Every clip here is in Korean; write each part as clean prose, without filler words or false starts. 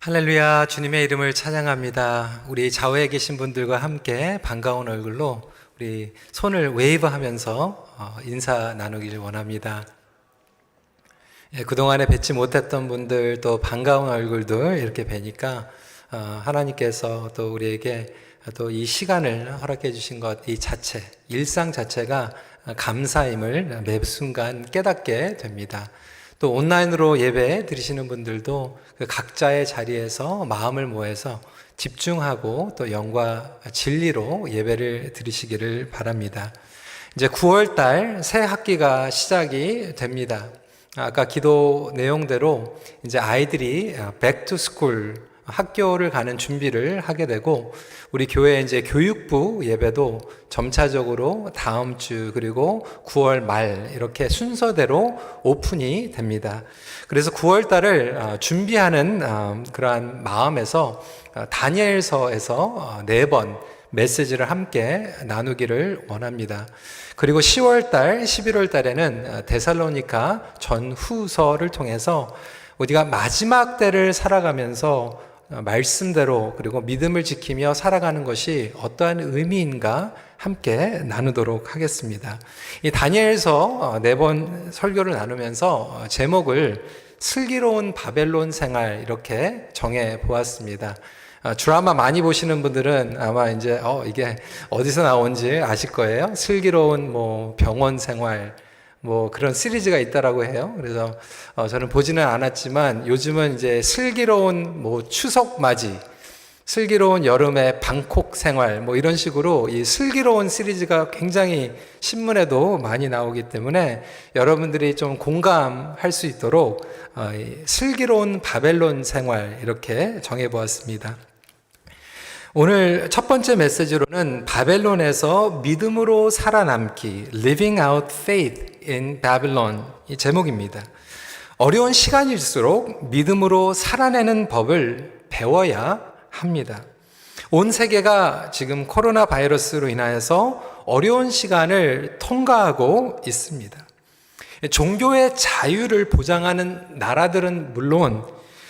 할렐루야, 주님의 이름을 찬양합니다. 우리 좌우에 계신 분들과 함께 반가운 얼굴로 우리 손을 웨이브 하면서 인사 나누기를 원합니다. 그동안에 뵙지 못했던 분들, 또 반가운 얼굴들 이렇게 뵈니까 하나님께서 또 우리에게 또 이 시간을 허락해 주신 것, 이 자체, 일상 자체가 감사임을 매 순간 깨닫게 됩니다. 또 온라인으로 예배 드리시는 분들도 그 각자의 자리에서 마음을 모아서 집중하고 또 영과 진리로 예배를 드리시기를 바랍니다. 이제 9월달 새 학기가 시작이 됩니다. 아까 기도 내용대로 이제 아이들이 back to school, 학교를 가는 준비를 하게 되고, 우리 교회 이제 교육부 예배도 점차적으로 다음 주 그리고 9월 말 이렇게 순서대로 오픈이 됩니다. 그래서 9월 달을 준비하는 그러한 마음에서 다니엘서에서 4번 메시지를 함께 나누기를 원합니다. 그리고 10월 달, 11월 달에는 데살로니가 전후서를 통해서 우리가 마지막 때를 살아가면서 말씀대로 그리고 믿음을 지키며 살아가는 것이 어떠한 의미인가 함께 나누도록 하겠습니다. 이 다니엘서 4번 설교를 나누면서 제목을 슬기로운 바벨론 생활 이렇게 정해 보았습니다. 드라마 많이 보시는 분들은 아마 이제 이게 어디서 나온지 아실 거예요. 슬기로운 병원 생활 그런 시리즈가 있다라고 해요. 그래서 저는 보지는 않았지만 요즘은 이제 슬기로운 추석 맞이, 슬기로운 여름의 방콕 생활 이런 식으로 이 슬기로운 시리즈가 굉장히 신문에도 많이 나오기 때문에 여러분들이 좀 공감할 수 있도록 슬기로운 바벨론 생활 이렇게 정해 보았습니다. 오늘 첫 번째 메시지로는 바벨론에서 믿음으로 살아남기, Living out faith in Babylon 이 제목입니다. 어려운 시간일수록 믿음으로 살아내는 법을 배워야 합니다. 온 세계가 지금 코로나 바이러스로 인하여서 어려운 시간을 통과하고 있습니다. 종교의 자유를 보장하는 나라들은 물론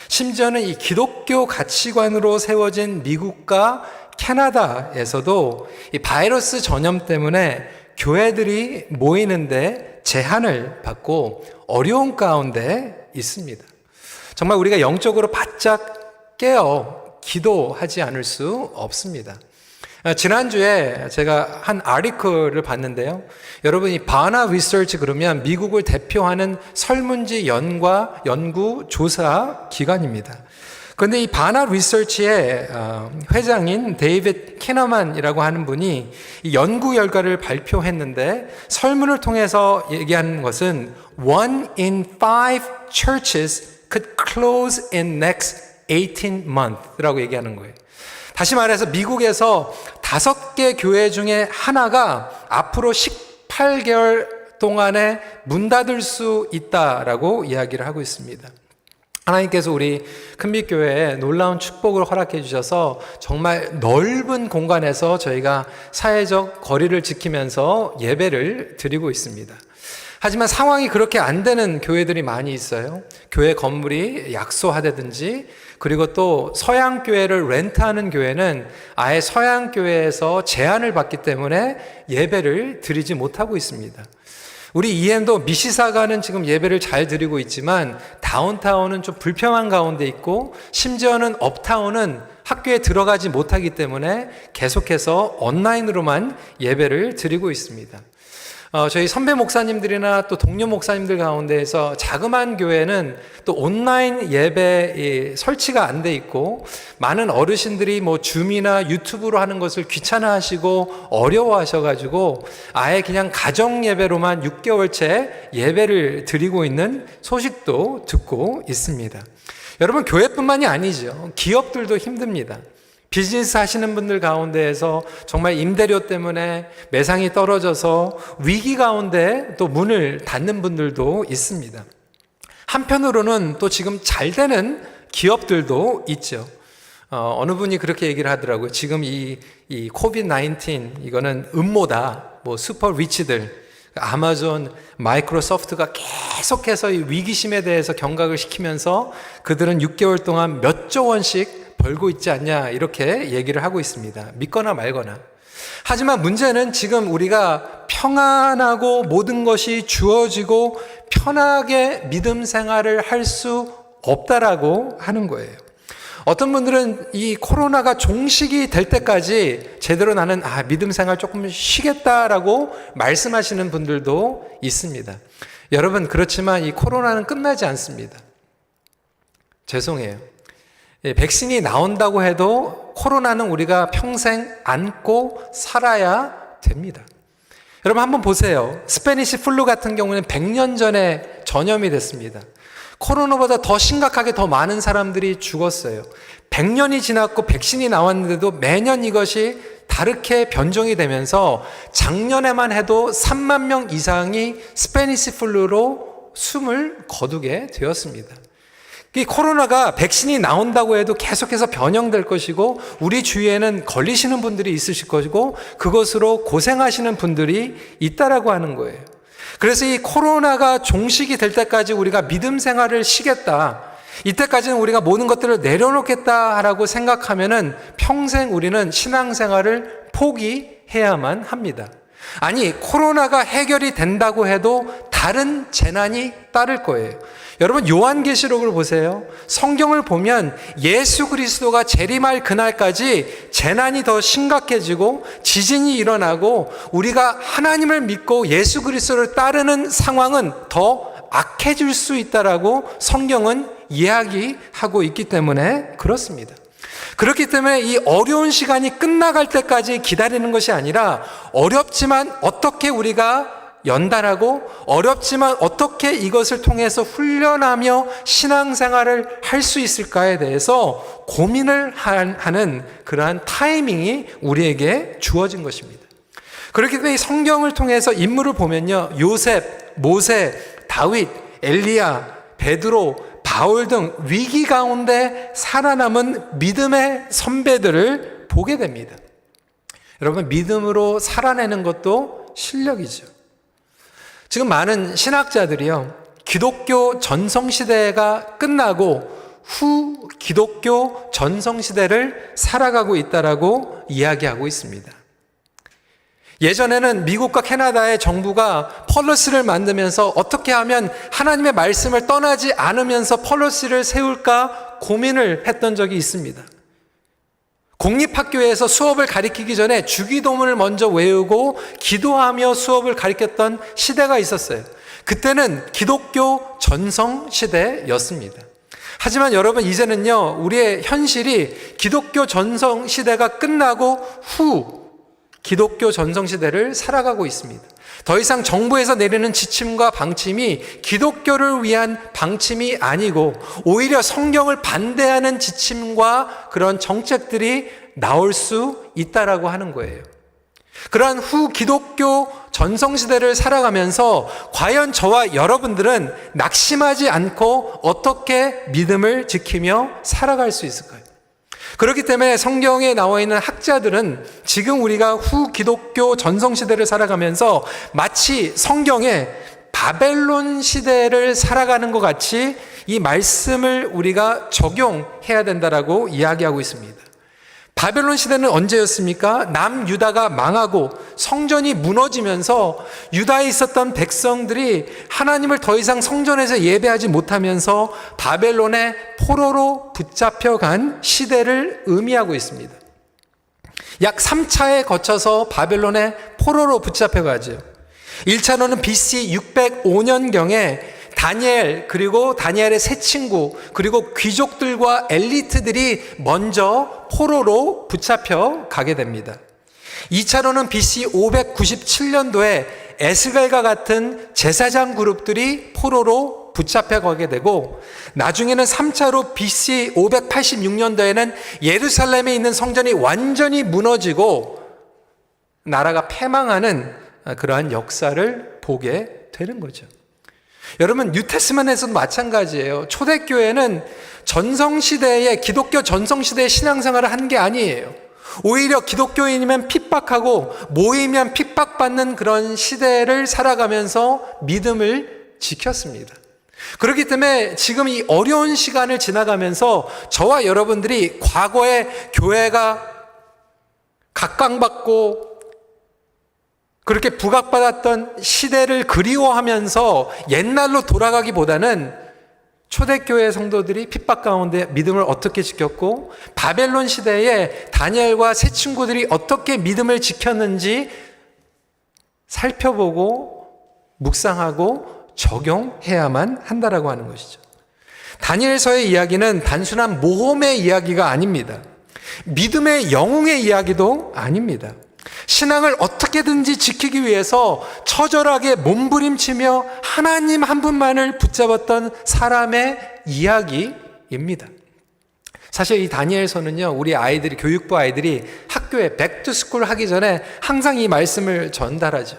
심지어는 이 기독교 가치관으로 세워진 미국과 캐나다에서도 이 바이러스 전염 때문에 교회들이 모이는데 제한을 받고 어려운 가운데 있습니다. 정말 우리가 영적으로 바짝 깨어 기도하지 않을 수 없습니다. 지난주에 제가 한 아티클을 봤는데요. 여러분이 바나 리서치 그러면 미국을 대표하는 설문지 연구 조사 기관입니다. 그런데 이 바나 리서치의 회장인 데이빗 캐너만이라고 하는 분이 이 연구 결과를 발표했는데 설문을 통해서 얘기하는 것은 1 in 5 churches could close in next 18 months라고 얘기하는 거예요. 다시 말해서 미국에서 5개 교회 중에 하나가 앞으로 18개월 동안에 문 닫을 수 있다라고 이야기를 하고 있습니다. 하나님께서 우리 큰빛교회에 놀라운 축복을 허락해 주셔서 정말 넓은 공간에서 저희가 사회적 거리를 지키면서 예배를 드리고 있습니다. 하지만 상황이 그렇게 안 되는 교회들이 많이 있어요. 교회 건물이 약소하다든지, 그리고 또 서양교회를 렌트하는 교회는 아예 서양교회에서 제한을 받기 때문에 예배를 드리지 못하고 있습니다. 우리 EM도 미시사가는 지금 예배를 잘 드리고 있지만 다운타운은 좀 불평한 가운데 있고, 심지어는 업타운은 학교에 들어가지 못하기 때문에 계속해서 온라인으로만 예배를 드리고 있습니다. 저희 선배 목사님들이나 또 동료 목사님들 가운데에서 자그마한 교회는 또 온라인 예배 설치가 안 돼 있고, 많은 어르신들이 줌이나 유튜브로 하는 것을 귀찮아하시고 어려워하셔가지고 아예 그냥 가정 예배로만 6개월째 예배를 드리고 있는 소식도 듣고 있습니다. 여러분, 교회뿐만이 아니죠. 기업들도 힘듭니다. 비즈니스 하시는 분들 가운데에서 정말 임대료 때문에 매상이 떨어져서 위기 가운데 또 문을 닫는 분들도 있습니다. 한편으로는 또 지금 잘 되는 기업들도 있죠. 어느 분이 그렇게 얘기를 하더라고요. 지금 이 코비드-19 이거는 음모다. 슈퍼 리치들, 아마존, 마이크로소프트가 계속해서 이 위기심에 대해서 경각을 시키면서 그들은 6개월 동안 몇 조 원씩 벌고 있지 않냐 이렇게 얘기를 하고 있습니다. 믿거나 말거나. 하지만 문제는 지금 우리가 평안하고 모든 것이 주어지고 편하게 믿음 생활을 할 수 없다라고 하는 거예요. 어떤 분들은 이 코로나가 종식이 될 때까지 제대로 나는 믿음 생활 조금 쉬겠다라고 말씀하시는 분들도 있습니다. 여러분, 그렇지만 이 코로나는 끝나지 않습니다. 죄송해요. 백신이 나온다고 해도 코로나는 우리가 평생 안고 살아야 됩니다. 여러분 한번 보세요. 스페니시 플루 같은 경우는 100년 전에 전염이 됐습니다. 코로나보다 더 심각하게 더 많은 사람들이 죽었어요. 100년이 지났고 백신이 나왔는데도 매년 이것이 다르게 변종이 되면서 작년에만 해도 3만 명 이상이 스페니시 플루로 숨을 거두게 되었습니다. 이 코로나가 백신이 나온다고 해도 계속해서 변형될 것이고 우리 주위에는 걸리시는 분들이 있으실 것이고 그것으로 고생하시는 분들이 있다라고 하는 거예요. 그래서 이 코로나가 종식이 될 때까지 우리가 믿음 생활을 쉬겠다, 이때까지는 우리가 모든 것들을 내려놓겠다라고 생각하면은 평생 우리는 신앙생활을 포기해야만 합니다. 아니, 코로나가 해결이 된다고 해도 다른 재난이 따를 거예요. 여러분, 요한계시록을 보세요. 성경을 보면 예수 그리스도가 재림할 그날까지 재난이 더 심각해지고 지진이 일어나고 우리가 하나님을 믿고 예수 그리스도를 따르는 상황은 더 악해질 수 있다라고 성경은 이야기하고 있기 때문에 그렇습니다. 그렇기 때문에 이 어려운 시간이 끝나갈 때까지 기다리는 것이 아니라 어렵지만 어떻게 우리가 연단하고 어렵지만 어떻게 이것을 통해서 훈련하며 신앙생활을 할 수 있을까에 대해서 고민을 하는 그러한 타이밍이 우리에게 주어진 것입니다. 그렇기 때문에 성경을 통해서 인물을 보면요, 요셉, 모세, 다윗, 엘리야, 베드로, 바울 등 위기 가운데 살아남은 믿음의 선배들을 보게 됩니다. 여러분, 믿음으로 살아내는 것도 실력이죠. 지금 많은 신학자들이요, 기독교 전성시대가 끝나고 후 기독교 전성시대를 살아가고 있다라고 이야기하고 있습니다. 예전에는 미국과 캐나다의 정부가 펄러시를 만들면서 어떻게 하면 하나님의 말씀을 떠나지 않으면서 펄러시를 세울까 고민을 했던 적이 있습니다. 공립학교에서 수업을 가르치기 전에 주기도문을 먼저 외우고 기도하며 수업을 가르쳤던 시대가 있었어요. 그때는 기독교 전성시대였습니다. 하지만 여러분, 이제는요, 우리의 현실이 기독교 전성시대가 끝나고 후 기독교 전성시대를 살아가고 있습니다. 더 이상 정부에서 내리는 지침과 방침이 기독교를 위한 방침이 아니고 오히려 성경을 반대하는 지침과 그런 정책들이 나올 수 있다라고 하는 거예요. 그러한 후 기독교 전성시대를 살아가면서 과연 저와 여러분들은 낙심하지 않고 어떻게 믿음을 지키며 살아갈 수 있을까요? 그렇기 때문에 성경에 나와 있는 학자들은 지금 우리가 후 기독교 전성시대를 살아가면서 마치 성경에 바벨론 시대를 살아가는 것 같이 이 말씀을 우리가 적용해야 된다라고 이야기하고 있습니다. 바벨론 시대는 언제였습니까? 남유다가 망하고 성전이 무너지면서 유다에 있었던 백성들이 하나님을 더 이상 성전에서 예배하지 못하면서 바벨론의 포로로 붙잡혀간 시대를 의미하고 있습니다. 약 3차에 거쳐서 바벨론의 포로로 붙잡혀가죠. 1차로는 BC 605년경에 다니엘, 그리고 다니엘의 세 친구, 그리고 귀족들과 엘리트들이 먼저 포로로 붙잡혀 가게 됩니다. 2차로는 BC 597년도에 에스겔과 같은 제사장 그룹들이 포로로 붙잡혀 가게 되고, 나중에는 3차로 BC 586년도에는 예루살렘에 있는 성전이 완전히 무너지고 나라가 패망하는 그러한 역사를 보게 되는 거죠. 여러분, 뉴테스먼트에서도 마찬가지예요. 초대교회는 전성시대에, 기독교 전성시대의 신앙생활을 한 게 아니에요. 오히려 기독교인이면 핍박하고 모이면 핍박받는 그런 시대를 살아가면서 믿음을 지켰습니다. 그렇기 때문에 지금 이 어려운 시간을 지나가면서 저와 여러분들이 과거에 교회가 각광받고 그렇게 부각받았던 시대를 그리워하면서 옛날로 돌아가기보다는 초대교회 성도들이 핍박 가운데 믿음을 어떻게 지켰고 바벨론 시대에 다니엘과 세 친구들이 어떻게 믿음을 지켰는지 살펴보고 묵상하고 적용해야만 한다라고 하는 것이죠. 다니엘서의 이야기는 단순한 모험의 이야기가 아닙니다. 믿음의 영웅의 이야기도 아닙니다. 신앙을 어떻게든지 지키기 위해서 처절하게 몸부림치며 하나님 한 분만을 붙잡았던 사람의 이야기입니다. 사실 이 다니엘서는요, 우리 아이들이, 교육부 아이들이 학교에 백투스쿨 하기 전에 항상 이 말씀을 전달하죠.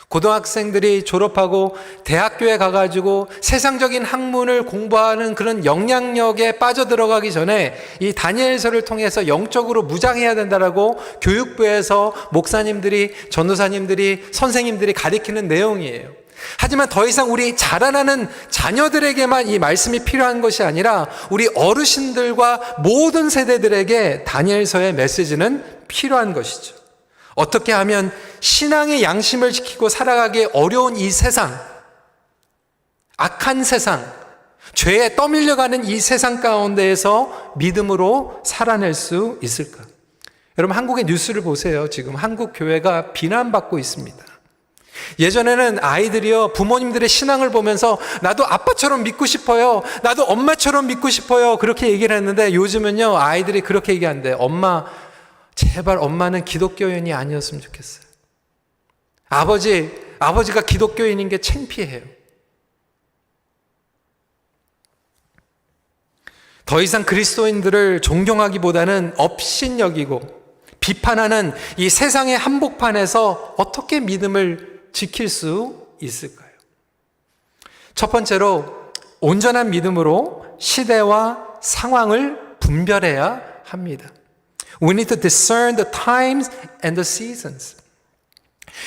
고등학생들이 졸업하고 대학교에 가가지고 세상적인 학문을 공부하는 그런 영향력에 빠져들어가기 전에 이 다니엘서를 통해서 영적으로 무장해야 된다라고 교육부에서 목사님들이, 전도사님들이, 선생님들이 가르치는 내용이에요. 하지만 더 이상 우리 자라나는 자녀들에게만 이 말씀이 필요한 것이 아니라 우리 어르신들과 모든 세대들에게 다니엘서의 메시지는 필요한 것이죠. 어떻게 하면 신앙의 양심을 지키고 살아가기 어려운 이 세상, 악한 세상, 죄에 떠밀려가는 이 세상 가운데에서 믿음으로 살아낼 수 있을까? 여러분, 한국의 뉴스를 보세요. 지금 한국 교회가 비난받고 있습니다. 예전에는 아이들이요, 부모님들의 신앙을 보면서 나도 아빠처럼 믿고 싶어요, 나도 엄마처럼 믿고 싶어요, 그렇게 얘기를 했는데 요즘은요, 아이들이 그렇게 얘기한대. 엄마, 제발 엄마는 기독교인이 아니었으면 좋겠어요. 아버지가 기독교인인 게 창피해요. 더 이상 그리스도인들을 존경하기보다는 업신여기고 비판하는 이 세상의 한복판에서 어떻게 믿음을 지킬 수 있을까요? 첫 번째로 온전한 믿음으로 시대와 상황을 분별해야 합니다. We need to discern the times and the seasons.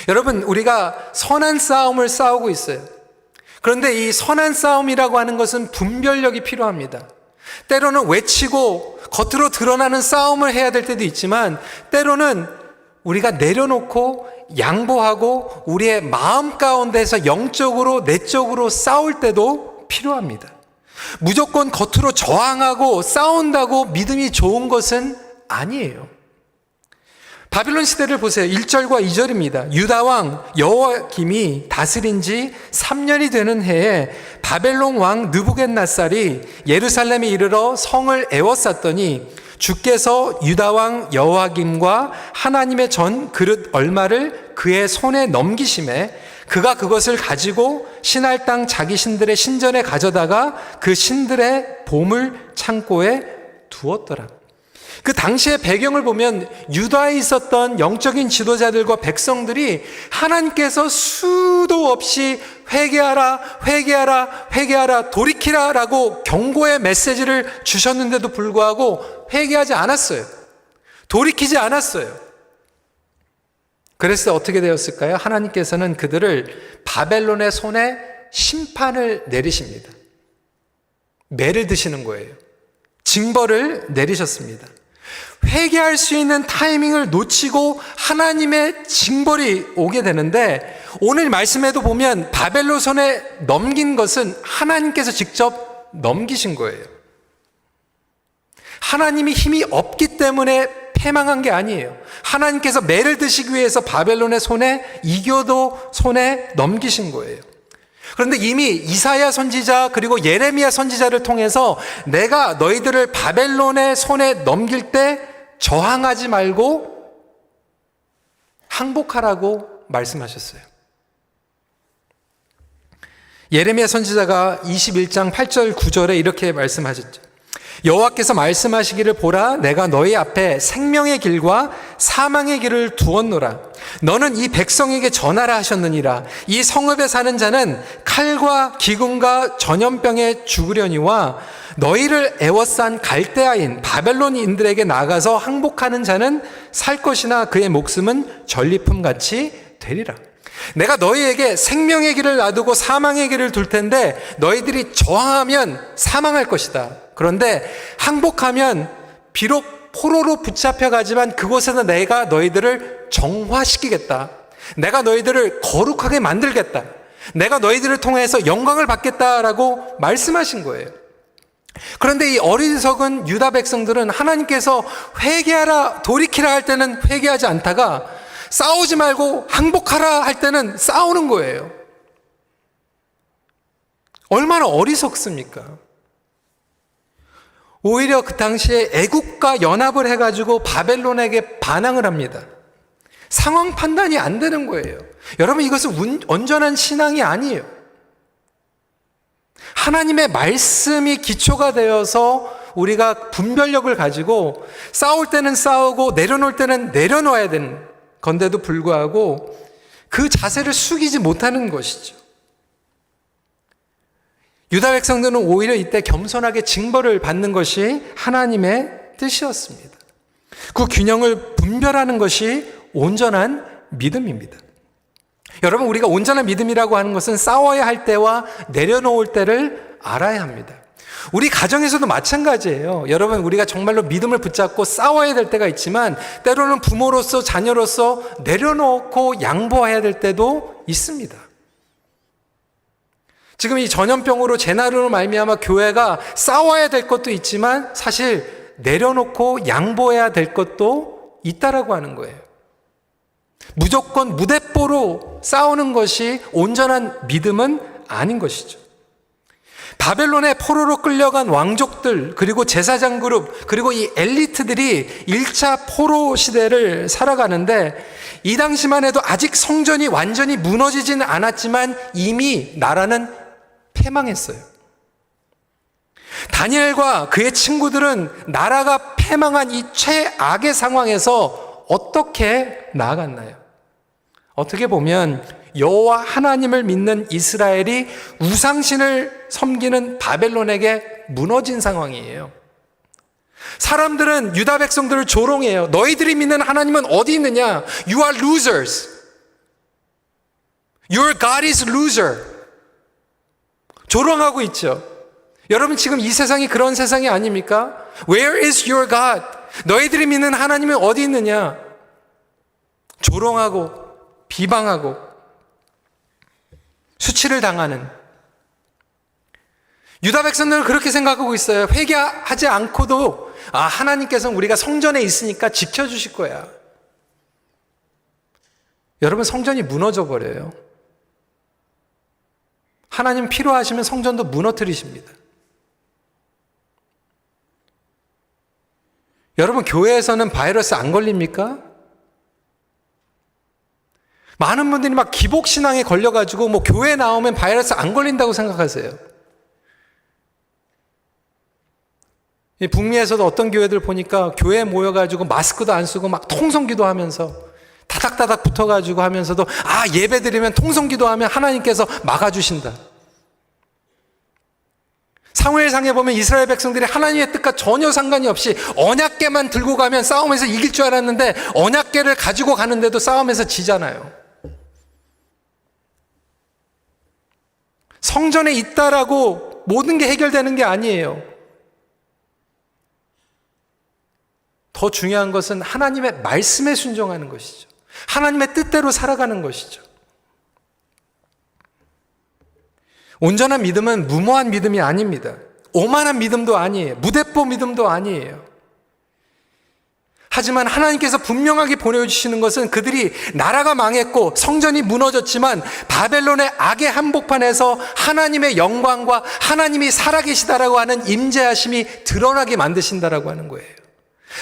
여러분, 우리가 선한 싸움을 싸우고 있어요. 그런데 이 선한 싸움이라고 하는 것은 분별력이 필요합니다. 때로는 외치고 겉으로 드러나는 싸움을 해야 될 때도 있지만 때로는 우리가 내려놓고 양보하고 우리의 마음 가운데서 영적으로 내적으로 싸울 때도 필요합니다. 무조건 겉으로 저항하고 싸운다고 믿음이 좋은 것은 아니에요. 바빌론 시대를 보세요. 1절과 2절입니다. 유다왕 여호야김이 다스린 지 3년이 되는 해에 바벨론 왕 느부갓네살이 예루살렘에 이르러 성을 에워쌌더니 주께서 유다왕 여호야김과 하나님의 전 그릇 얼마를 그의 손에 넘기심에 그가 그것을 가지고 신할 땅 자기 신들의 신전에 가져다가 그 신들의 보물 창고에 두었더라. 그 당시의 배경을 보면 유다에 있었던 영적인 지도자들과 백성들이 하나님께서 수도 없이 회개하라, 회개하라, 회개하라, 돌이키라 라고 경고의 메시지를 주셨는데도 불구하고 회개하지 않았어요. 돌이키지 않았어요. 그래서 어떻게 되었을까요? 하나님께서는 그들을 바벨론의 손에 심판을 내리십니다. 매를 드시는 거예요. 징벌을 내리셨습니다. 회개할 수 있는 타이밍을 놓치고 하나님의 징벌이 오게 되는데 오늘 말씀에도 보면 바벨론 손에 넘긴 것은 하나님께서 직접 넘기신 거예요. 하나님이 힘이 없기 때문에 패망한 게 아니에요. 하나님께서 매를 드시기 위해서 바벨론의 손에 이교도 손에 넘기신 거예요. 그런데 이미 이사야 선지자 그리고 예레미야 선지자를 통해서 내가 너희들을 바벨론의 손에 넘길 때 저항하지 말고 항복하라고 말씀하셨어요. 예레미야 선지자가 21장 8절 9절에 이렇게 말씀하셨죠. 여호와께서 말씀하시기를 보라, 내가 너희 앞에 생명의 길과 사망의 길을 두었노라. 너는 이 백성에게 전하라 하셨느니라. 이 성읍에 사는 자는 칼과 기근과 전염병에 죽으려니와 너희를 애워싼 갈대아인 바벨론인들에게 나가서 항복하는 자는 살 것이나 그의 목숨은 전리품같이 되리라. 내가 너희에게 생명의 길을 놔두고 사망의 길을 둘 텐데 너희들이 저항하면 사망할 것이다. 그런데 항복하면 비록 포로로 붙잡혀가지만 그곳에서 내가 너희들을 정화시키겠다. 내가 너희들을 거룩하게 만들겠다. 내가 너희들을 통해서 영광을 받겠다라고 말씀하신 거예요. 그런데 이 어리석은 유다 백성들은 하나님께서 회개하라, 돌이키라 할 때는 회개하지 않다가 싸우지 말고 항복하라 할 때는 싸우는 거예요. 얼마나 어리석습니까? 오히려 그 당시에 애국과 연합을 해가지고 바벨론에게 반항을 합니다. 상황 판단이 안 되는 거예요. 여러분, 이것은 온전한 신앙이 아니에요. 하나님의 말씀이 기초가 되어서 우리가 분별력을 가지고 싸울 때는 싸우고 내려놓을 때는 내려놓아야 되는 건데도 불구하고 그 자세를 숙이지 못하는 것이죠. 유다 백성들은 오히려 이때 겸손하게 징벌을 받는 것이 하나님의 뜻이었습니다. 그 균형을 분별하는 것이 온전한 믿음입니다. 여러분, 우리가 온전한 믿음이라고 하는 것은 싸워야 할 때와 내려놓을 때를 알아야 합니다. 우리 가정에서도 마찬가지예요. 여러분, 우리가 정말로 믿음을 붙잡고 싸워야 될 때가 있지만 때로는 부모로서 자녀로서 내려놓고 양보해야 될 때도 있습니다. 지금 이 전염병으로 재난으로 말미암아 교회가 싸워야 될 것도 있지만 사실 내려놓고 양보해야 될 것도 있다라고 하는 거예요. 무조건 무대뽀로 싸우는 것이 온전한 믿음은 아닌 것이죠. 바벨론의 포로로 끌려간 왕족들, 그리고 제사장 그룹, 그리고 이 엘리트들이 1차 포로 시대를 살아가는데 이 당시만 해도 아직 성전이 완전히 무너지지는 않았지만 이미 나라는 패망했어요. 다니엘과 그의 친구들은 나라가 패망한 이 최악의 상황에서 어떻게 나아갔나요? 어떻게 보면 여호와 하나님을 믿는 이스라엘이 우상신을 섬기는 바벨론에게 무너진 상황이에요. 사람들은 유다 백성들을 조롱해요. 너희들이 믿는 하나님은 어디 있느냐? You are losers. Your God is loser. 조롱하고 있죠. 여러분, 지금 이 세상이 그런 세상이 아닙니까? Where is your God? 너희들이 믿는 하나님은 어디 있느냐? 조롱하고 비방하고 수치를 당하는 유다 백성들은 그렇게 생각하고 있어요. 회개하지 않고도 하나님께서는 우리가 성전에 있으니까 지켜주실 거야. 여러분, 성전이 무너져 버려요. 하나님 필요하시면 성전도 무너뜨리십니다. 여러분, 교회에서는 바이러스 안 걸립니까? 많은 분들이 막 기복신앙에 걸려가지고 교회 나오면 바이러스 안 걸린다고 생각하세요. 북미에서도 어떤 교회들 보니까 교회에 모여가지고 마스크도 안 쓰고 막 통성기도 하면서 다닥다닥 붙어가지고 하면서도 예배 드리면 통성기도 하면 하나님께서 막아주신다. 사무엘상에 보면 이스라엘 백성들이 하나님의 뜻과 전혀 상관이 없이 언약궤만 들고 가면 싸움에서 이길 줄 알았는데 언약궤를 가지고 가는데도 싸움에서 지잖아요. 성전에 있다라고 모든 게 해결되는 게 아니에요. 더 중요한 것은 하나님의 말씀에 순종하는 것이죠. 하나님의 뜻대로 살아가는 것이죠. 온전한 믿음은 무모한 믿음이 아닙니다. 오만한 믿음도 아니에요. 무대뽀 믿음도 아니에요. 하지만 하나님께서 분명하게 보내주시는 것은 그들이 나라가 망했고 성전이 무너졌지만 바벨론의 악의 한복판에서 하나님의 영광과 하나님이 살아계시다라고 하는 임재하심이 드러나게 만드신다라고 하는 거예요.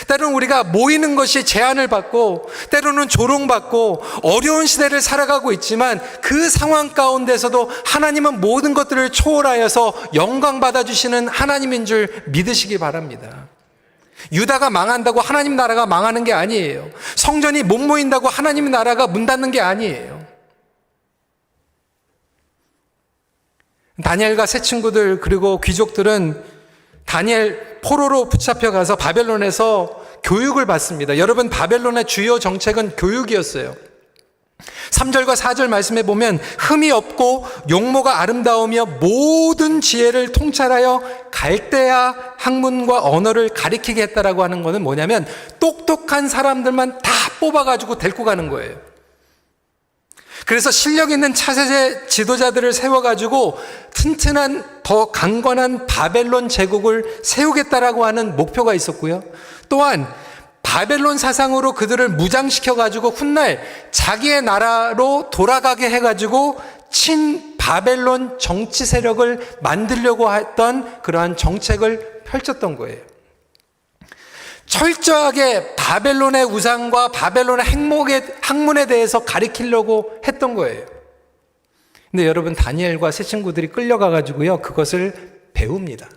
때로는 우리가 모이는 것이 제한을 받고 때로는 조롱받고 어려운 시대를 살아가고 있지만 그 상황 가운데서도 하나님은 모든 것들을 초월하여서 영광 받아주시는 하나님인 줄 믿으시기 바랍니다. 유다가 망한다고 하나님 나라가 망하는 게 아니에요. 성전이 못 모인다고 하나님 나라가 문 닫는 게 아니에요. 다니엘과 세 친구들 그리고 귀족들은 다니엘 포로로 붙잡혀가서 바벨론에서 교육을 받습니다. 여러분, 바벨론의 주요 정책은 교육이었어요. 3절과 4절 말씀에 보면 흠이 없고 용모가 아름다우며 모든 지혜를 통찰하여 갈대아 학문과 언어를 가리키게 했다라고 하는 것은 뭐냐면 똑똑한 사람들만 다 뽑아가지고 데리고 가는 거예요. 그래서 실력 있는 차세대 지도자들을 세워가지고 튼튼한 더 강건한 바벨론 제국을 세우겠다라고 하는 목표가 있었고요. 또한 바벨론 사상으로 그들을 무장시켜가지고 훗날 자기의 나라로 돌아가게 해가지고 친 바벨론 정치 세력을 만들려고 했던 그러한 정책을 펼쳤던 거예요. 철저하게 바벨론의 우상과 바벨론의 학문에 대해서 가리키려고 했던 거예요. 근데 여러분, 다니엘과 세 친구들이 끌려가가지고요, 그것을 배웁니다.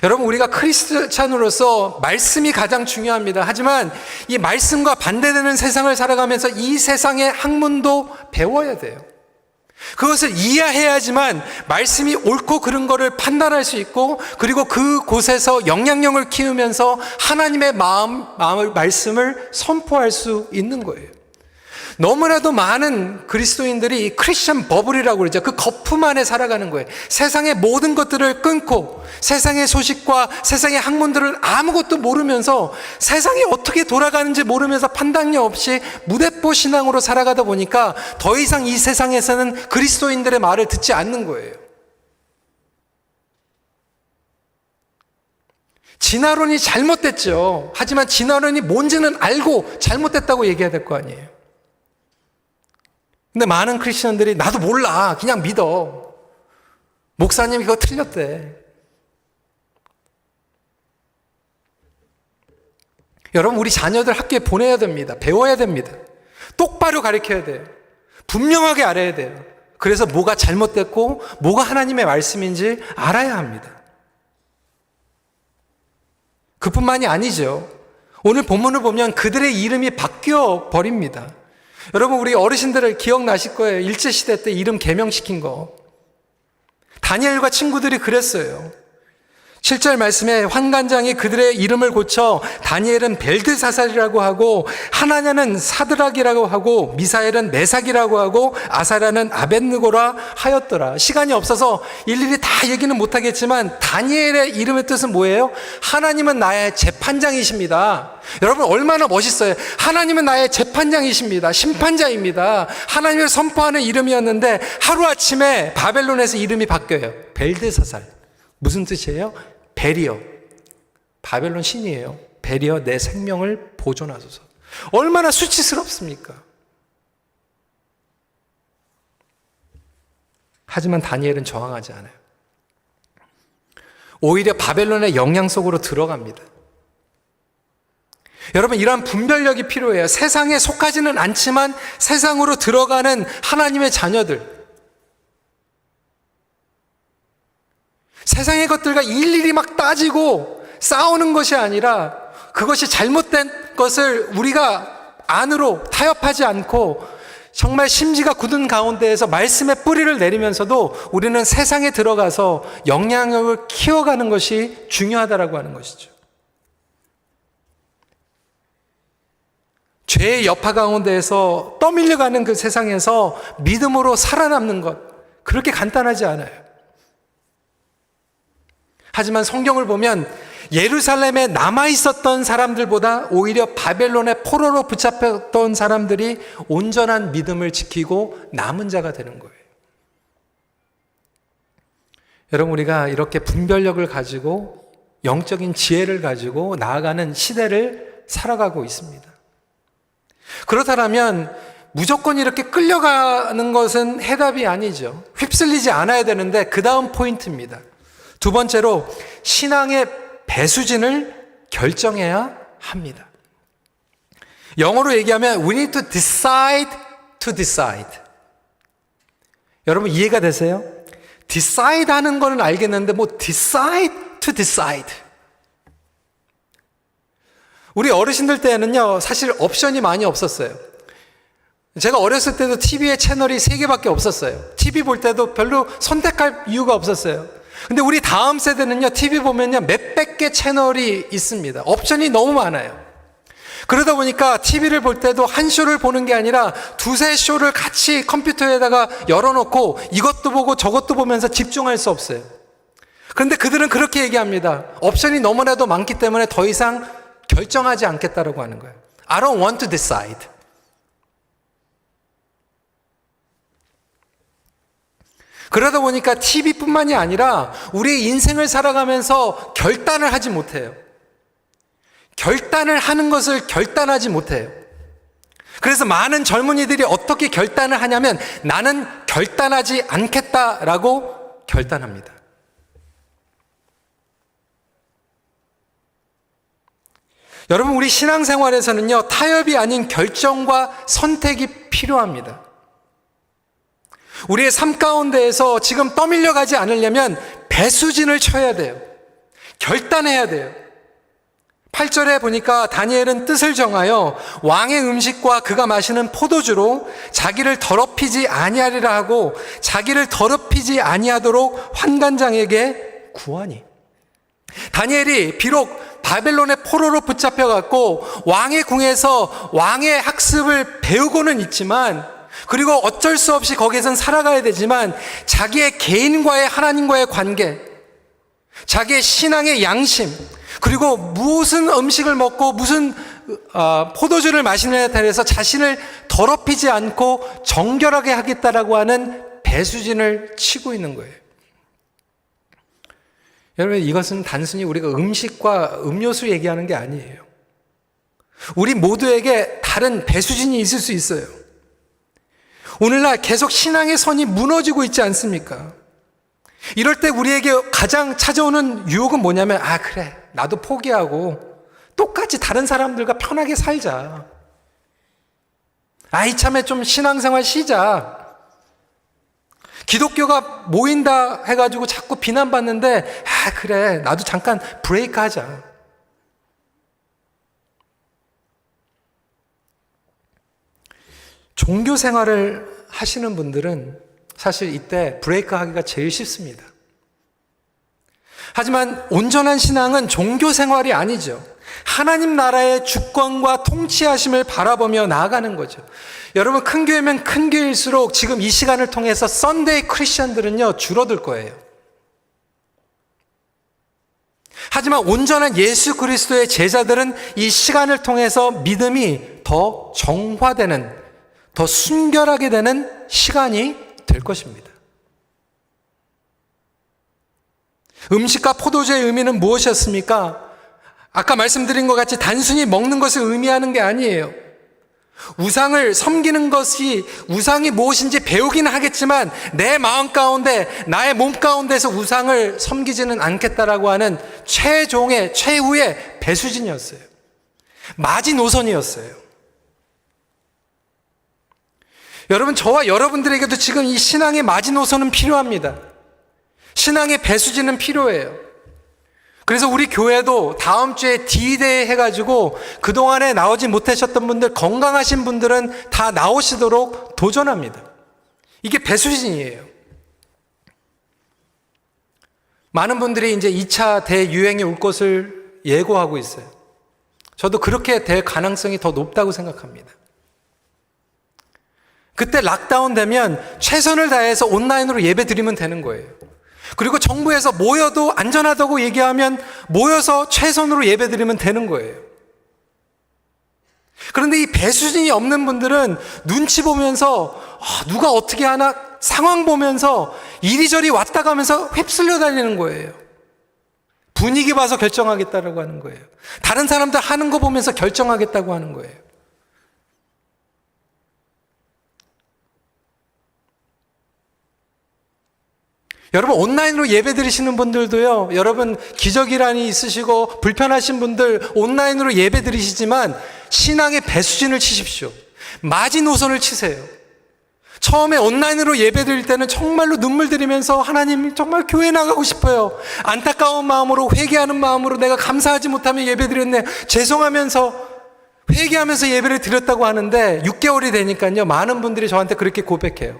여러분, 우리가 크리스찬으로서 말씀이 가장 중요합니다. 하지만 이 말씀과 반대되는 세상을 살아가면서 이 세상의 학문도 배워야 돼요. 그것을 이해해야지만 말씀이 옳고 그른 거를 판단할 수 있고, 그리고 그곳에서 영향력을 키우면서 하나님의 말씀을 선포할 수 있는 거예요. 너무나도 많은 그리스도인들이 크리스천 버블이라고 그러죠. 그 거품 안에 살아가는 거예요. 세상의 모든 것들을 끊고 세상의 소식과 세상의 학문들을 아무것도 모르면서 세상이 어떻게 돌아가는지 모르면서 판단력 없이 무대포 신앙으로 살아가다 보니까 더 이상 이 세상에서는 그리스도인들의 말을 듣지 않는 거예요. 진화론이 잘못됐죠. 하지만 진화론이 뭔지는 알고 잘못됐다고 얘기해야 될 거 아니에요. 근데 많은 크리스천들이 나도 몰라, 그냥 믿어. 목사님이 그거 틀렸대. 여러분, 우리 자녀들 학교에 보내야 됩니다. 배워야 됩니다. 똑바로 가르쳐야 돼요. 분명하게 알아야 돼요. 그래서 뭐가 잘못됐고 뭐가 하나님의 말씀인지 알아야 합니다. 그뿐만이 아니죠. 오늘 본문을 보면 그들의 이름이 바뀌어 버립니다. 여러분, 우리 어르신들 기억나실 거예요. 일제시대 때 이름 개명시킨 거. 다니엘과 친구들이 그랬어요. 7절 말씀에 환관장이 그들의 이름을 고쳐 다니엘은 벨드사살이라고 하고, 하나냐는 사드락이라고 하고, 미사엘은 메삭이라고 하고, 아사랴는 아벳느고라 하였더라. 시간이 없어서 일일이 다 얘기는 못하겠지만 다니엘의 이름의 뜻은 뭐예요? 하나님은 나의 재판장이십니다. 여러분, 얼마나 멋있어요. 하나님은 나의 재판장이십니다. 심판자입니다. 하나님을 선포하는 이름이었는데 하루아침에 바벨론에서 이름이 바뀌어요. 벨드사살. 무슨 뜻이에요? 베리어. 바벨론 신이에요. 베리어, 내 생명을 보존하소서. 얼마나 수치스럽습니까? 하지만 다니엘은 저항하지 않아요. 오히려 바벨론의 영향 속으로 들어갑니다. 여러분, 이러한 분별력이 필요해요. 세상에 속하지는 않지만 세상으로 들어가는 하나님의 자녀들, 세상의 것들과 일일이 막 따지고 싸우는 것이 아니라 그것이 잘못된 것을 우리가 안으로 타협하지 않고 정말 심지가 굳은 가운데에서 말씀의 뿌리를 내리면서도 우리는 세상에 들어가서 영향력을 키워가는 것이 중요하다라고 하는 것이죠. 죄의 여파 가운데에서 떠밀려가는 그 세상에서 믿음으로 살아남는 것, 그렇게 간단하지 않아요. 하지만 성경을 보면 예루살렘에 남아있었던 사람들보다 오히려 바벨론의 포로로 붙잡혔던 사람들이 온전한 믿음을 지키고 남은 자가 되는 거예요. 여러분, 우리가 이렇게 분별력을 가지고 영적인 지혜를 가지고 나아가는 시대를 살아가고 있습니다. 그렇다면 무조건 이렇게 끌려가는 것은 해답이 아니죠. 휩쓸리지 않아야 되는데 그 다음 포인트입니다. 두 번째로 신앙의 배수진을 결정해야 합니다. 영어로 얘기하면 we need to decide to decide. 여러분, 이해가 되세요? decide 하는 거는 알겠는데 뭐 decide to decide. 우리 어르신들 때는요, 사실 옵션이 많이 없었어요. 제가 어렸을 때도 TV에 채널이 3개밖에 없었어요. TV 볼 때도 별로 선택할 이유가 없었어요. 근데 우리 다음 세대는요, TV 보면요, 몇백 개 채널이 있습니다. 옵션이 너무 많아요. 그러다 보니까 TV를 볼 때도 한 쇼를 보는 게 아니라 두세 쇼를 같이 컴퓨터에다가 열어놓고 이것도 보고 저것도 보면서 집중할 수 없어요. 그런데 그들은 그렇게 얘기합니다. 옵션이 너무나도 많기 때문에 더 이상 결정하지 않겠다라고 하는 거예요. I don't want to decide. 그러다 보니까 TV뿐만이 아니라 우리의 인생을 살아가면서 결단을 하지 못해요. 결단을 하는 것을 결단하지 못해요. 그래서 많은 젊은이들이 어떻게 결단을 하냐면 나는 결단하지 않겠다라고 결단합니다. 여러분, 우리 신앙생활에서는요, 타협이 아닌 결정과 선택이 필요합니다. 우리의 삶 가운데에서 지금 떠밀려 가지 않으려면 배수진을 쳐야 돼요. 결단해야 돼요. 8절에 보니까 다니엘은 뜻을 정하여 왕의 음식과 그가 마시는 포도주로 자기를 더럽히지 아니하리라 하고 자기를 더럽히지 아니하도록 환관장에게 구하니. 다니엘이 비록 바벨론의 포로로 붙잡혀갖고 왕의 궁에서 왕의 학습을 배우고는 있지만, 그리고 어쩔 수 없이 거기에선 살아가야 되지만 자기의 개인과의 하나님과의 관계, 자기의 신앙의 양심, 그리고 무슨 음식을 먹고 무슨 포도주를 마시느냐에 따라서 자신을 더럽히지 않고 정결하게 하겠다라고 하는 배수진을 치고 있는 거예요. 여러분, 이것은 단순히 우리가 음식과 음료수 얘기하는 게 아니에요. 우리 모두에게 다른 배수진이 있을 수 있어요. 오늘날 계속 신앙의 선이 무너지고 있지 않습니까? 이럴 때 우리에게 가장 찾아오는 유혹은 뭐냐면, 그래, 나도 포기하고 똑같이 다른 사람들과 편하게 살자. 이참에 좀 신앙생활 쉬자. 기독교가 모인다 해가지고 자꾸 비난받는데, 그래, 나도 잠깐 브레이크 하자. 종교 생활을 하시는 분들은 사실 이때 브레이크 하기가 제일 쉽습니다. 하지만 온전한 신앙은 종교 생활이 아니죠. 하나님 나라의 주권과 통치하심을 바라보며 나아가는 거죠. 여러분, 큰 교회면 큰 교회일수록 지금 이 시간을 통해서 썬데이 크리스천들은요, 줄어들 거예요. 하지만 온전한 예수 그리스도의 제자들은 이 시간을 통해서 믿음이 더 정화되는, 더 순결하게 되는 시간이 될 것입니다. 음식과 포도주의 의미는 무엇이었습니까? 아까 말씀드린 것 같이 단순히 먹는 것을 의미하는 게 아니에요. 우상을 섬기는 것이, 우상이 무엇인지 배우기는 하겠지만 내 마음 가운데, 나의 몸 가운데서 우상을 섬기지는 않겠다라고 하는 최종의, 최후의 배수진이었어요. 마지노선이었어요. 여러분, 저와 여러분들에게도 지금 이 신앙의 마지노선은 필요합니다. 신앙의 배수진은 필요해요. 그래서 우리 교회도 다음 주에 D-Day 해가지고 그동안에 나오지 못하셨던 분들, 건강하신 분들은 다 나오시도록 도전합니다. 이게 배수진이에요. 많은 분들이 이제 2차 대유행이 올 것을 예고하고 있어요. 저도 그렇게 될 가능성이 더 높다고 생각합니다. 그때 락다운 되면 최선을 다해서 온라인으로 예배 드리면 되는 거예요. 그리고 정부에서 모여도 안전하다고 얘기하면 모여서 최선으로 예배 드리면 되는 거예요. 그런데 이 배수진이 없는 분들은 눈치 보면서 누가 어떻게 하나 상황 보면서 이리저리 왔다 가면서 휩쓸려 다니는 거예요. 분위기 봐서 결정하겠다고 하는 거예요. 다른 사람들 하는 거 보면서 결정하겠다고 하는 거예요. 여러분, 온라인으로 예배 드리시는 분들도요, 여러분 기저귀란이 있으시고 불편하신 분들 온라인으로 예배 드리시지만 신앙의 배수진을 치십시오. 마지노선을 치세요. 처음에 온라인으로 예배 드릴 때는 정말로 눈물 들이면서 하나님 정말 교회 나가고 싶어요. 안타까운 마음으로 회개하는 마음으로 내가 감사하지 못하며 예배 드렸네. 죄송하면서 회개하면서 예배를 드렸다고 하는데 6개월이 되니까요. 많은 분들이 저한테 그렇게 고백해요.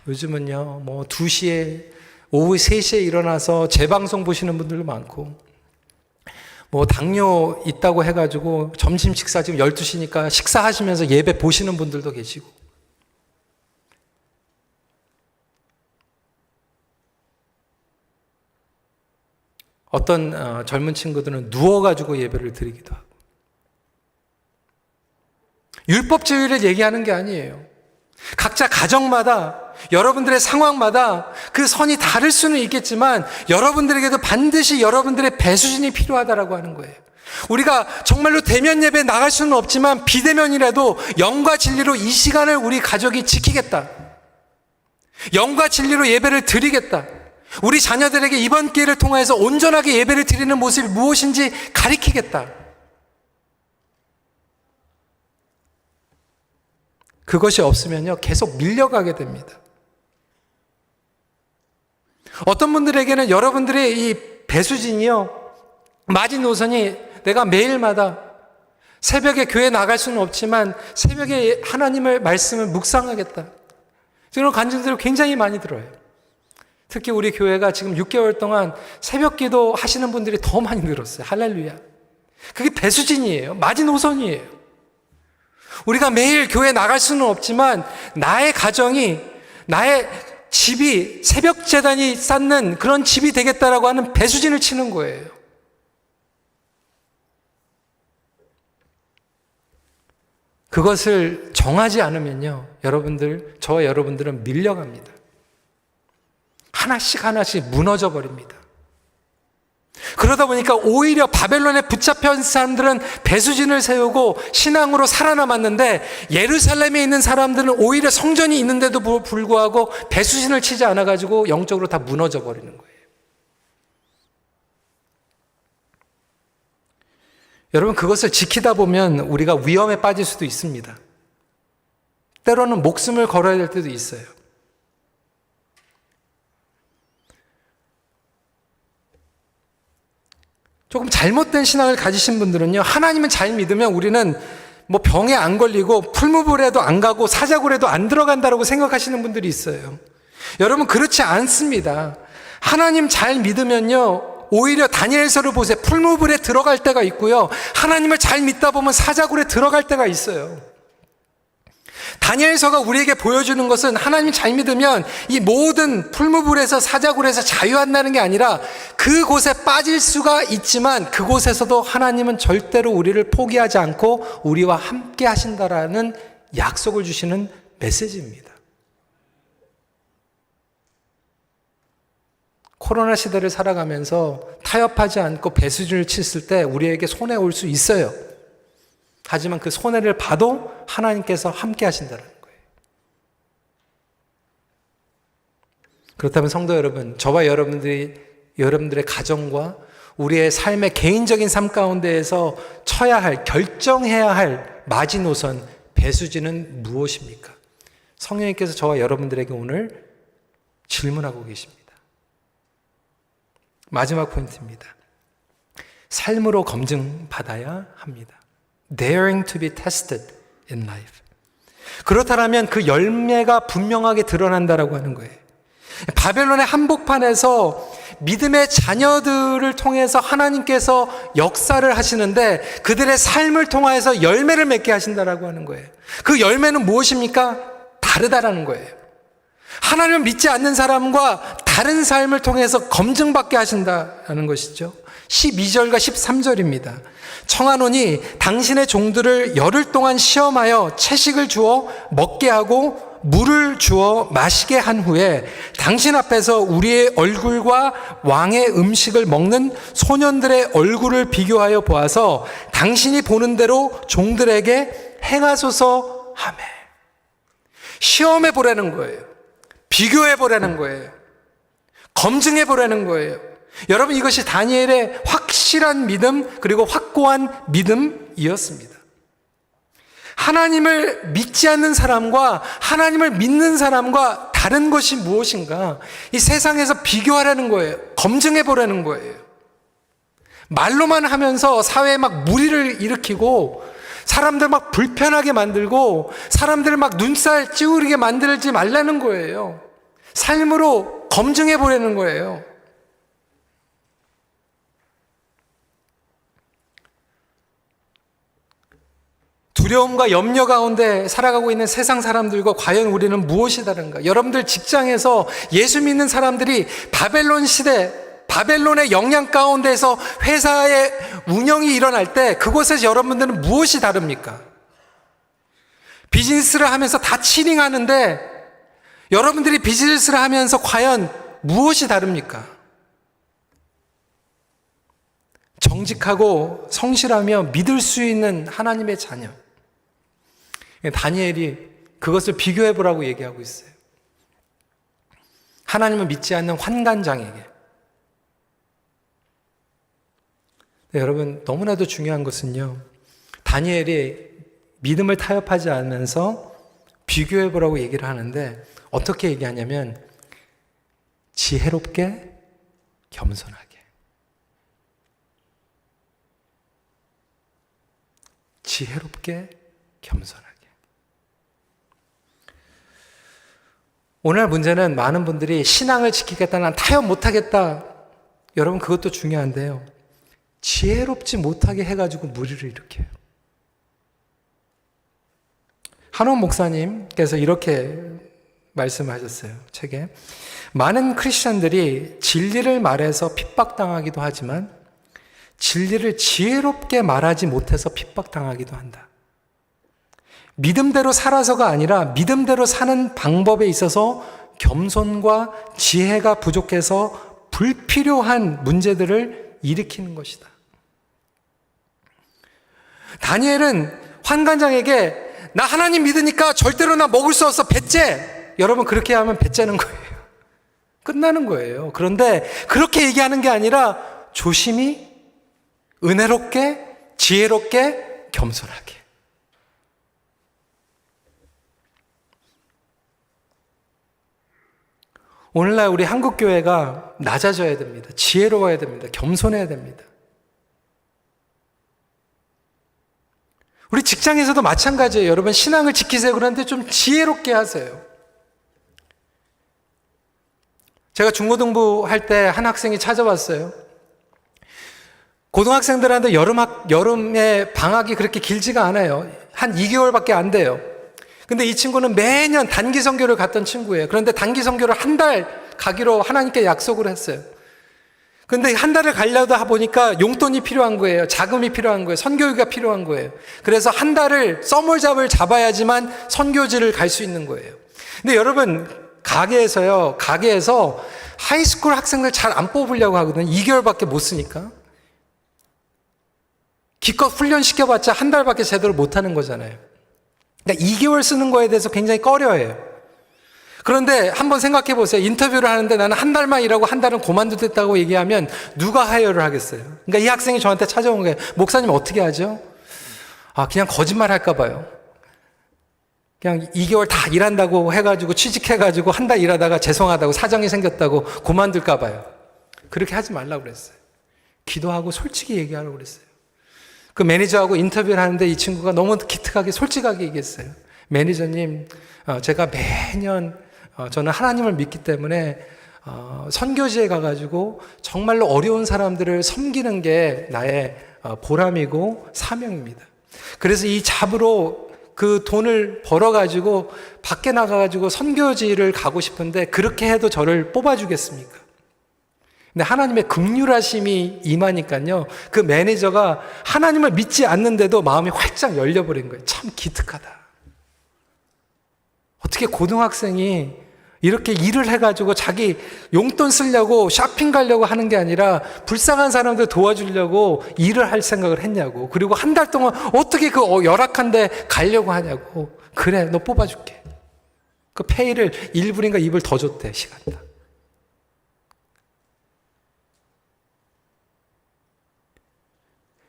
요즘은요. 2시에 오후 3시에 일어나서 재방송 보시는 분들도 많고 당뇨 있다고 해가지고 점심 식사 지금 12시니까 식사하시면서 예배 보시는 분들도 계시고 어떤 젊은 친구들은 누워가지고 예배를 드리기도 하고 율법주의를 얘기하는 게 아니에요. 각자 가정마다 여러분들의 상황마다 그 선이 다를 수는 있겠지만 여러분들에게도 반드시 여러분들의 배수진이 필요하다라고 하는 거예요. 우리가 정말로 대면 예배에 나갈 수는 없지만 비대면이라도 영과 진리로 이 시간을 우리 가족이 지키겠다. 영과 진리로 예배를 드리겠다. 우리 자녀들에게 이번 기회를 통해서 온전하게 예배를 드리는 모습이 무엇인지 가리키겠다. 그것이 없으면요, 계속 밀려가게 됩니다. 어떤 분들에게는 여러분들의 이 배수진이요, 마지노선이 내가 매일마다 새벽에 교회 나갈 수는 없지만 새벽에 하나님의 말씀을 묵상하겠다. 이런 간증들을 굉장히 많이 들어요. 특히 우리 교회가 지금 6개월 동안 새벽 기도 하시는 분들이 더 많이 늘었어요. 할렐루야. 그게 배수진이에요. 마지노선이에요. 우리가 매일 교회 나갈 수는 없지만 나의 가정이, 나의 집이 새벽 재단이 쌓는 그런 집이 되겠다라고 하는 배수진을 치는 거예요. 그것을 정하지 않으면요, 저와 여러분들은 밀려갑니다. 하나씩 무너져 버립니다. 그러다 보니까 오히려 바벨론에 붙잡힌 사람들은 배수진을 세우고 신앙으로 살아남았는데 예루살렘에 있는 사람들은 오히려 성전이 있는데도 불구하고 배수진을 치지 않아가지고 영적으로 다 무너져 버리는 거예요. 여러분, 그것을 지키다 보면 우리가 위험에 빠질 수도 있습니다. 때로는 목숨을 걸어야 될 때도 있어요. 조금 잘못된 신앙을 가지신 분들은요, 하나님은 잘 믿으면 우리는 병에 안 걸리고 풀무불에도 안 가고 사자굴에도 안 들어간다라고 생각하시는 분들이 있어요. 여러분, 그렇지 않습니다. 하나님 잘 믿으면요, 오히려 다니엘서를 보세요. 풀무불에 들어갈 때가 있고요, 하나님을 잘 믿다 보면 사자굴에 들어갈 때가 있어요. 다니엘서가 우리에게 보여주는 것은 하나님 잘 믿으면 이 모든 풀무불에서 사자굴에서 자유한다는 게 아니라 그곳에 빠질 수가 있지만 그곳에서도 하나님은 절대로 우리를 포기하지 않고 우리와 함께 하신다라는 약속을 주시는 메시지입니다. 코로나 시대를 살아가면서 타협하지 않고 배수진을 쳤을 때 우리에게 손해 올 수 있어요. 하지만 그 손해를 봐도 하나님께서 함께 하신다는 거예요. 그렇다면 성도 여러분, 저와 여러분들의 가정과 우리의 삶의 개인적인 삶 가운데에서 쳐야 할, 결정해야 할 마지노선, 배수진은 무엇입니까? 성령님께서 저와 여러분들에게 오늘 질문하고 계십니다. 마지막 포인트입니다. 삶으로 검증받아야 합니다. Daring to be tested in life. 그렇다면 그 열매가 분명하게 드러난다라고 하는 거예요. 바벨론의 한복판에서 믿음의 자녀들을 통해서 하나님께서 역사를 하시는데 그들의 삶을 통해서 열매를 맺게 하신다라고 하는 거예요. 그 열매는 무엇입니까? 다르다라는 거예요. 하나님을 믿지 않는 사람과 다른 삶을 통해서 검증받게 하신다는 것이죠. 12절과 13절입니다. 청하노니 당신의 종들을 열흘 동안 시험하여 채식을 주어 먹게 하고 물을 주어 마시게 한 후에 당신 앞에서 우리의 얼굴과 왕의 음식을 먹는 소년들의 얼굴을 비교하여 보아서 당신이 보는 대로 종들에게 행하소서 하매. 시험해 보라는 거예요. 비교해 보라는 거예요. 검증해 보라는 거예요. 여러분, 이것이 다니엘의 확실한 믿음 그리고 확고한 믿음이었습니다. 하나님을 믿지 않는 사람과 하나님을 믿는 사람과 다른 것이 무엇인가? 이 세상에서 비교하라는 거예요. 검증해 보라는 거예요. 말로만 하면서 사회에 막 무리를 일으키고 사람들 막 불편하게 만들고 사람들을 막 눈살 찌우리게 만들지 말라는 거예요. 삶으로 검증해 보라는 거예요. 두려움과 염려 가운데 살아가고 있는 세상 사람들과 과연 우리는 무엇이 다른가? 여러분들 직장에서 예수 믿는 사람들이 바벨론 시대, 바벨론의 영향 가운데서 회사의 운영이 일어날 때 그곳에서 여러분들은 무엇이 다릅니까? 비즈니스를 하면서 다 치링하는데 여러분들이 비즈니스를 하면서 과연 무엇이 다릅니까? 정직하고 성실하며 믿을 수 있는 하나님의 자녀. 다니엘이 그것을 비교해 보라고 얘기하고 있어요. 하나님을 믿지 않는 환관장에게. 네, 여러분 너무나도 중요한 것은요, 다니엘이 믿음을 타협하지 않으면서 비교해 보라고 얘기를 하는데 어떻게 얘기하냐면 지혜롭게 겸손하게. 지혜롭게 겸손하게. 오늘 문제는 많은 분들이 신앙을 지키겠다, 난 타협 못하겠다. 여러분 그것도 중요한데요, 지혜롭지 못하게 해가지고 무리를 일으켜요. 한원 목사님께서 이렇게 말씀하셨어요. 책에 많은 크리스천들이 진리를 말해서 핍박당하기도 하지만 진리를 지혜롭게 말하지 못해서 핍박당하기도 한다. 믿음대로 살아서가 아니라 믿음대로 사는 방법에 있어서 겸손과 지혜가 부족해서 불필요한 문제들을 일으키는 것이다. 다니엘은 환관장에게 나 하나님 믿으니까 절대로 나 먹을 수 없어, 배째. 여러분 그렇게 하면 배째는 거예요. 끝나는 거예요. 그런데 그렇게 얘기하는 게 아니라 조심히 은혜롭게 지혜롭게 겸손하게. 오늘날 우리 한국교회가 낮아져야 됩니다. 지혜로워야 됩니다. 겸손해야 됩니다. 우리 직장에서도 마찬가지예요. 여러분 신앙을 지키세요. 그런데 좀 지혜롭게 하세요. 제가 중고등부 할 때 한 학생이 찾아왔어요. 고등학생들한테 여름에 방학이 그렇게 길지가 않아요. 한 2개월밖에 안 돼요. 근데 이 친구는 매년 단기 선교를 갔던 친구예요. 그런데 단기 선교를 한 달 가기로 하나님께 약속을 했어요. 근데 한 달을 가려다 보니까 용돈이 필요한 거예요. 자금이 필요한 거예요. 선교비가 필요한 거예요. 그래서 한 달을 써물잡을 잡아야지만 선교지를 갈 수 있는 거예요. 근데 여러분 가게에서 하이스쿨 학생들 잘 안 뽑으려고 하거든요. 2개월밖에 못 쓰니까. 기껏 훈련시켜봤자 한 달밖에 제대로 못하는 거잖아요. 그러니까 2개월 쓰는 거에 대해서 굉장히 꺼려해요. 그런데 한번 생각해 보세요. 인터뷰를 하는데 나는 한 달만 일하고 한 달은 그만두겠다고 얘기하면 누가 하이어를 하겠어요? 그러니까 이 학생이 저한테 찾아온 거예요. 목사님 어떻게 하죠? 그냥 거짓말 할까 봐요. 그냥 2개월 다 일한다고 해가지고 취직해가지고 한 달 일하다가 죄송하다고 사정이 생겼다고 그만둘까 봐요. 그렇게 하지 말라고 그랬어요. 기도하고 솔직히 얘기하라고 그랬어요. 그 매니저하고 인터뷰를 하는데 이 친구가 너무 기특하게 솔직하게 얘기했어요. 매니저님, 제가 매년 저는 하나님을 믿기 때문에 선교지에 가가지고 정말로 어려운 사람들을 섬기는 게 나의 보람이고 사명입니다. 그래서 이 잡으로 그 돈을 벌어가지고 밖에 나가가지고 선교지를 가고 싶은데 그렇게 해도 저를 뽑아주겠습니까? 근데 하나님의 긍휼하심이 임하니까요, 그 매니저가 하나님을 믿지 않는데도 마음이 활짝 열려버린 거예요. 참 기특하다. 어떻게 고등학생이 이렇게 일을 해가지고 자기 용돈 쓰려고 쇼핑 가려고 하는 게 아니라 불쌍한 사람들 도와주려고 일을 할 생각을 했냐고. 그리고 한 달 동안 어떻게 그 열악한데 가려고 하냐고. 그래, 너 뽑아줄게. 그 페이를 1불인가 2불 더 줬대, 시간당.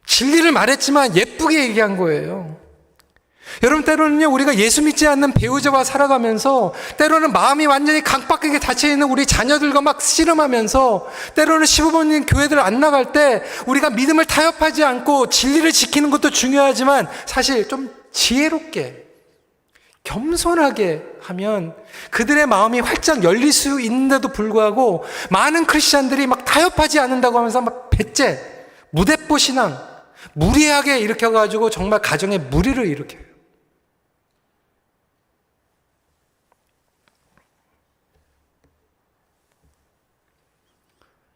진리를 말했지만 예쁘게 얘기한 거예요. 여러분, 때로는요, 우리가 예수 믿지 않는 배우자와 살아가면서, 때로는 마음이 완전히 강박하게 닫혀있는 우리 자녀들과 막 씨름하면서, 때로는 시부모님 교회들 안 나갈 때 우리가 믿음을 타협하지 않고 진리를 지키는 것도 중요하지만, 사실 좀 지혜롭게, 겸손하게 하면 그들의 마음이 활짝 열릴 수 있는데도 불구하고, 많은 크리스찬들이 막 타협하지 않는다고 하면서 막 배째, 무대뽀 신앙, 무리하게 일으켜가지고 정말 가정에 무리를 일으켜요.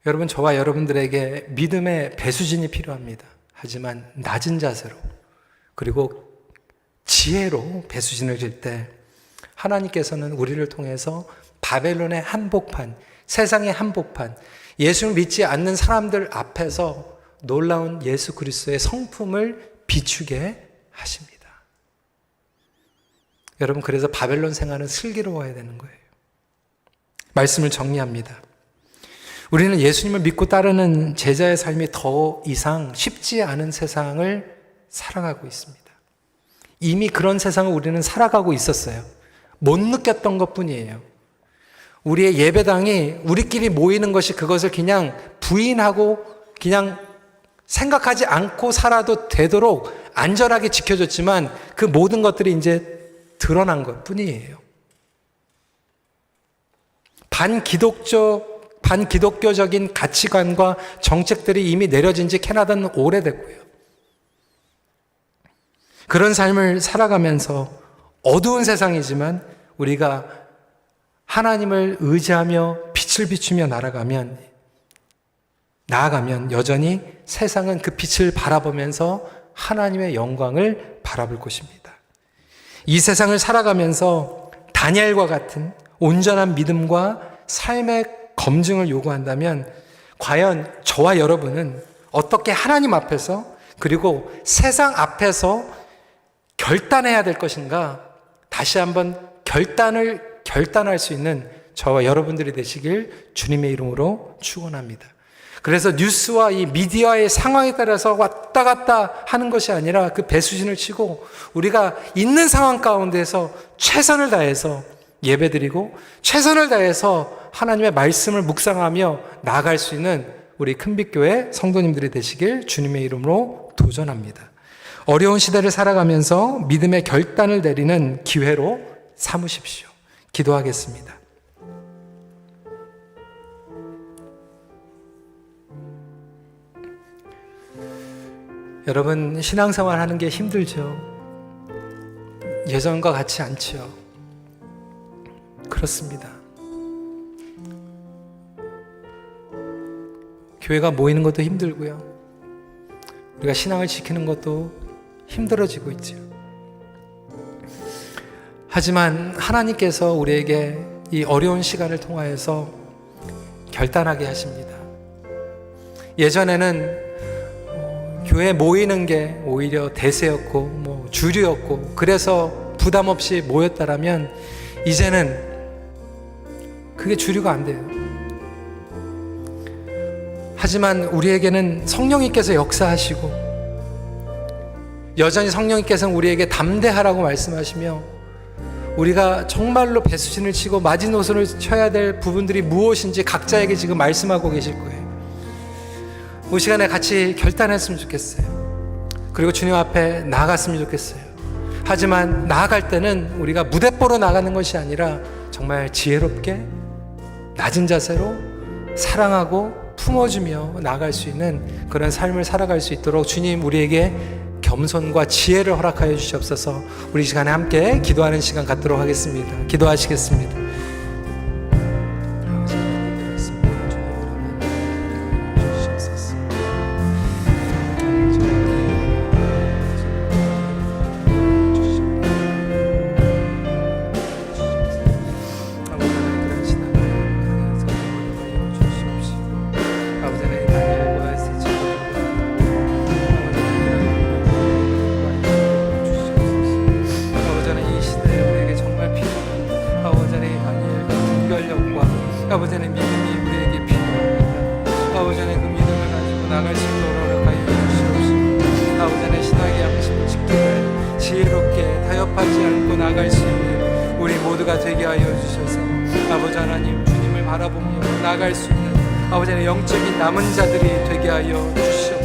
여러분, 저와 여러분들에게 믿음의 배수진이 필요합니다. 하지만 낮은 자세로, 그리고 지혜로 배수진을 질 때 하나님께서는 우리를 통해서 바벨론의 한복판, 세상의 한복판, 예수를 믿지 않는 사람들 앞에서 놀라운 예수 그리스도의 성품을 비추게 하십니다. 여러분, 그래서 바벨론 생활은 슬기로워야 되는 거예요. 말씀을 정리합니다. 우리는 예수님을 믿고 따르는 제자의 삶이 더 이상 쉽지 않은 세상을 살아가고 있습니다. 이미 그런 세상을 우리는 살아가고 있었어요. 못 느꼈던 것뿐이에요. 우리의 예배당이 우리끼리 모이는 것이 그것을 그냥 부인하고 그냥 생각하지 않고 살아도 되도록 안전하게 지켜줬지만, 그 모든 것들이 이제 드러난 것뿐이에요. 반기독교적인 가치관과 정책들이 이미 내려진 지 캐나다는 오래됐고요. 그런 삶을 살아가면서 어두운 세상이지만 우리가 하나님을 의지하며 빛을 비추며 나아가면 여전히 세상은 그 빛을 바라보면서 하나님의 영광을 바라볼 것입니다. 이 세상을 살아가면서 다니엘과 같은 온전한 믿음과 삶의 검증을 요구한다면, 과연 저와 여러분은 어떻게 하나님 앞에서, 그리고 세상 앞에서 결단해야 될 것인가? 다시 한번 결단할 수 있는 저와 여러분들이 되시길 주님의 이름으로 축원합니다. 그래서 뉴스와 이 미디어의 상황에 따라서 왔다 갔다 하는 것이 아니라 그 배수진을 치고 우리가 있는 상황 가운데서 최선을 다해서 예배드리고 최선을 다해서 하나님의 말씀을 묵상하며 나아갈 수 있는 우리 큰빛교회 성도님들이 되시길 주님의 이름으로 도전합니다. 어려운 시대를 살아가면서 믿음의 결단을 내리는 기회로 삼으십시오. 기도하겠습니다. 여러분, 신앙생활 하는 게 힘들죠. 예전과 같지 않죠. 그렇습니다. 교회가 모이는 것도 힘들고요. 우리가 신앙을 지키는 것도 힘들어지고 있죠. 하지만 하나님께서 우리에게 이 어려운 시간을 통하여서 결단하게 하십니다. 예전에는 교회에 모이는 게 오히려 대세였고 주류였고, 그래서 부담 없이 모였다라면 이제는 그게 주류가 안 돼요. 하지만 우리에게는 성령님께서 역사하시고, 여전히 성령님께서는 우리에게 담대하라고 말씀하시며, 우리가 정말로 배수진을 치고 마지노선을 쳐야 될 부분들이 무엇인지 각자에게 지금 말씀하고 계실 거예요. 이 시간에 같이 결단했으면 좋겠어요. 그리고 주님 앞에 나아갔으면 좋겠어요. 하지만 나아갈 때는 우리가 무대뽀로 나가는 것이 아니라 정말 지혜롭게 낮은 자세로 사랑하고 품어주며 나아갈 수 있는 그런 삶을 살아갈 수 있도록 주님 우리에게 겸손과 지혜를 허락하여 주시옵소서. 우리 시간에 함께 기도하는 시간 갖도록 하겠습니다. 기도하시겠습니다. 아버지의 믿음이 우리에게 필요합니다. 아버지의 그 믿음을 가지고 나갈 수 있도록 허락하여 주시옵소서. 아버지의 신앙의 양심을 지키되 지혜롭게 나갈 수 있는 우리 모두가 되게 하여 주셔서 아버지 하나님 주님을 바라보며 나갈 수 있는 아버지 하나님 영적인 남은 자들이 되게 하여 주시옵소서.